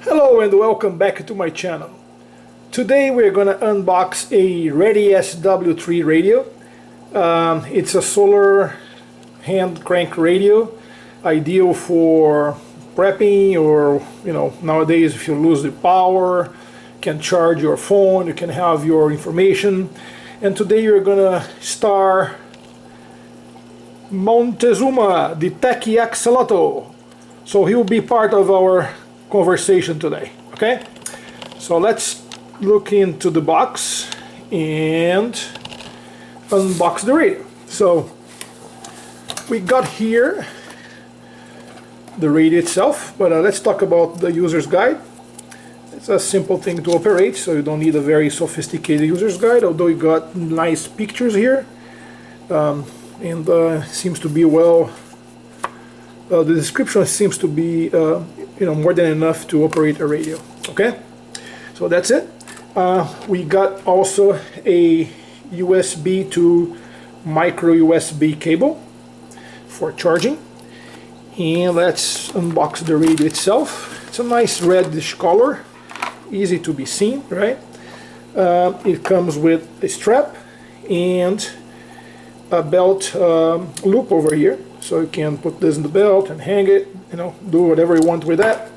Hello and welcome back to my channel. Today we're going to unbox a Raddy SW3 radio. It's a solar hand crank radio, ideal for prepping, or nowadays if you lose the power, you can charge your phone, you can have your information. And today you're going to star Montezuma, the Techie Axolotl. So he will be part of our conversation today. Okay, so let's look into the box and unbox the radio. So we got here the radio itself, but let's talk about the user's guide. It's a simple thing to operate, so you don't need a very sophisticated user's guide, although you got nice pictures here, and seems to be well, the description seems to be more than enough to operate a radio. Okay, so that's it. We got also a USB to micro USB cable for charging, and let's unbox the radio itself. It's a nice reddish color, easy to be seen, right? It comes with a strap and a belt loop over here, so you can put this in the belt and hang it, do whatever you want with that.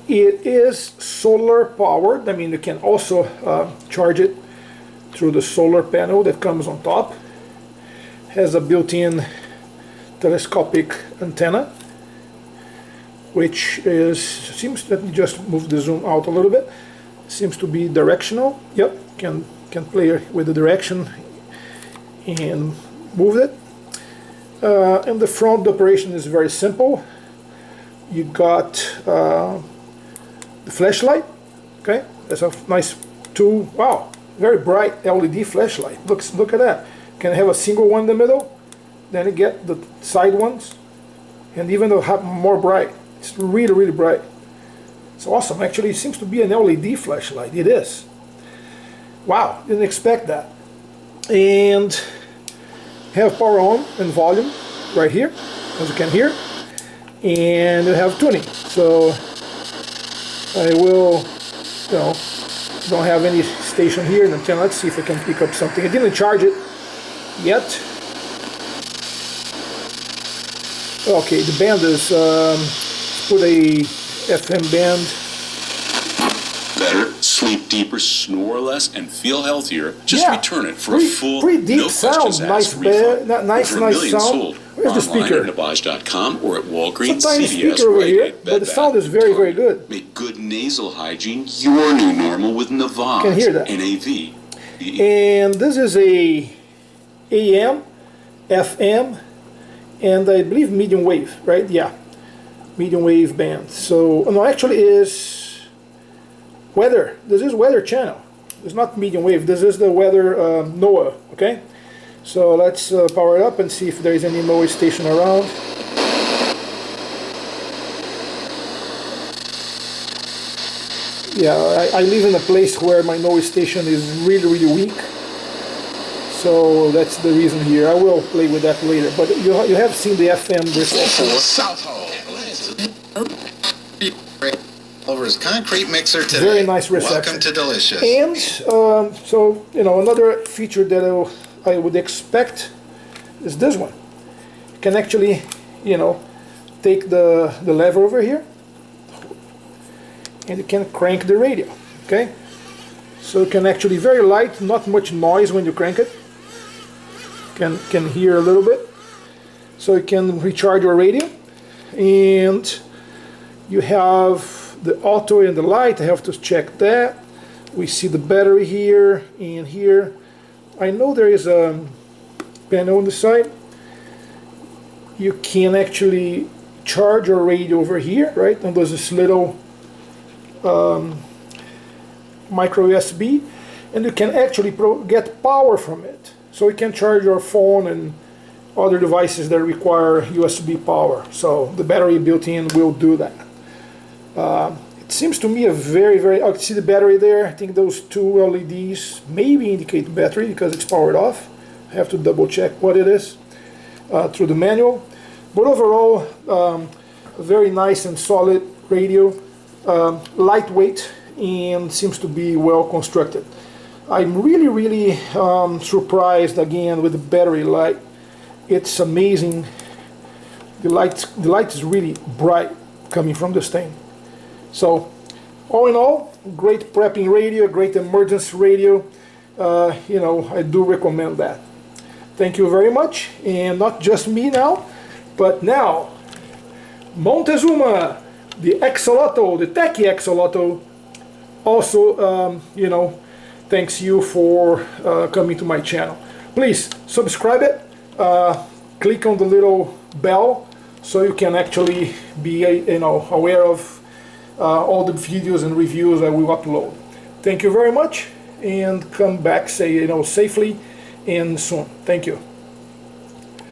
It is solar powered. I mean, you can also charge it through the solar panel that comes on top. Has a built-in telescopic antenna, which seems, let me just move the zoom out a little bit, seems to be directional. Yep, can play with the direction and move it. In the front, the operation is very simple. You got the flashlight. Okay, that's a nice tool. Wow, very bright LED flashlight. Look at that. You can have a single one in the middle, then you get the side ones, and even though have more bright. It's really bright. It's awesome. Actually, it seems to be an LED flashlight. It is. Wow, didn't expect that. And have power on and volume right here, as you can hear, and you have tuning. So I will, don't have any station here in the antenna. Let's see if I can pick up something. I didn't charge it yet. Okay, the band is put a FM band. Better, sleep deeper, snore less, and feel healthier. Just return it for a full, pretty deep no questions sound. asked refund. Nice sound. Sold. Where's the speaker? Online at Nabaj.com or at Walgreens, It's a tiny CVS, speaker over Rite here, Aid, but the Bed sound Bath is very good. Make good nasal hygiene your new normal with Navage. Can hear that. NAV. And this is a AM, FM, and I believe medium wave, right? Yeah, medium wave band. So no, actually is weather. This is weather channel. It's not medium wave. This is the weather NOAA. Okay, so let's power it up and see if there is any noise station around. Yeah, I live in a place where my noise station is really weak. So that's the reason here. I will play with that later. But you have seen the FM reception. Over his concrete mixer today. Very nice reception. Welcome to Delicious. And so another feature that I would expect is this one. You can actually take the lever over here, and you can crank the radio. Okay, so you can actually, very light, not much noise when you crank it. Can hear a little bit, so you can recharge your radio. And you have the auto and the light. I have to check that. We see the battery here and here. I know there is a panel on the side. You can actually charge your radio over here, right? And there's this little micro USB, and you can actually get power from it. So you can charge your phone and other devices that require USB power. So the battery built in will do that. It seems to me a very, I can see the battery there. I think those two LEDs maybe indicate battery because it's powered off. I have to double check what it is through the manual. But overall, a very nice and solid radio. lightweight and seems to be well constructed. I'm really surprised again with the battery light. It's amazing. The light is really bright coming from this thing. So all in all, great prepping radio, great emergency radio. You know, I do recommend that. Thank you very much. And not just me now, but now Montezuma, the Axolotl, the Techie Axolotl, also you know, thanks you for coming to my channel. Please subscribe it, click on the little bell so you can actually be you know, aware of all the videos and reviews I will upload. Thank you very much, and come back, say, you know, safely and soon. Thank you.